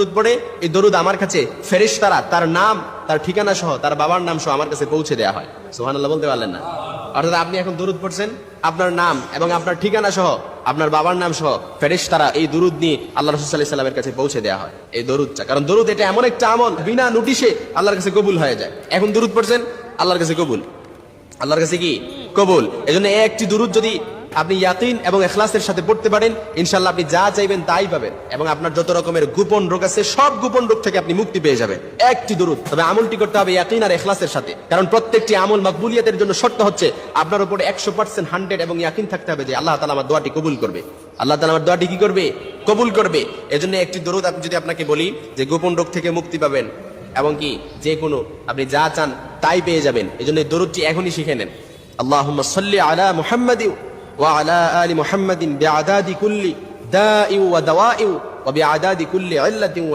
দরুদ পড়ে, এই দরুদ আমার কাছে ফেরেশতারা তার নাম, তার ঠিকানা সহ, তার বাবার নাম সহ আমার কাছে পৌঁছে দেওয়া হয়। সুবহানাল্লাহ বলতে পারলেন না? অর্থাৎ আপনি এখন দরুদ পড়ছেন, আপনার নাম এবং আপনার ঠিকানা সহ, আপনার বাবার নাম সহ ফেরেশতারা এই দরুদ নিয়ে আল্লাহ রাসূল সাল্লাল্লাহু আলাইহি ওয়াসাল্লামের কাছে পৌঁছে দেওয়া হয় এই দরুদটা। কারণ দরুদ এটা এমন একটা আমল, বিনা নোটিশে আল্লাহর কাছে কবুল হয়ে যায়। এখন দরুদ পড়ছেন, আল্লাহর কাছে কবুল, আল্লাহর কাছে কি কবুল। এজন্য একটি দরুদ যদি আপনি ইয়াকিন এবং ইখলাসের সাথে পড়তে পারেন, ইনশাআল্লাহ আপনি যা চাইবেন তাই পাবেন, এবং আপনার যত রকমের গোপন রোগ আছে সব গোপন রোগ থেকে আপনি মুক্তি পেয়ে যাবেন একটি দরুদ। তবে আমলটি করতে হবে ইয়াকিন আর ইখলাসের সাথে, কারণ প্রত্যেকটি আমল মাকবুলিয়াতের জন্য শর্ত হচ্ছে আপনার উপরে 100% 100 এবং ইয়াকিন থাকতে হবে যে আল্লাহ তাআলা আমার দোয়াটি কবুল করবে, আল্লাহ তাআলা আমার দোয়াটি কি করবে, কবুল করবে। এজন্য একটি দরুদ আপনি যদি আপনাকে বলি যে গোপন রোগ থেকে মুক্তি পাবেন এবং কি যে কোনো আপনি যা চান তাই পেয়ে যাবেন, এজন্য এই দরুদটি এখনই শিখে নেন। আল্লাহুম্মা সাল্লি আলা মুহাম্মাদি ওয়া আলা আলি মুহাম্মাদিন বিআদাদি কুল্লি দাই ওয়া দাওয়াই ওয়া বিআদাদি কুল্লি ইল্লাতিন।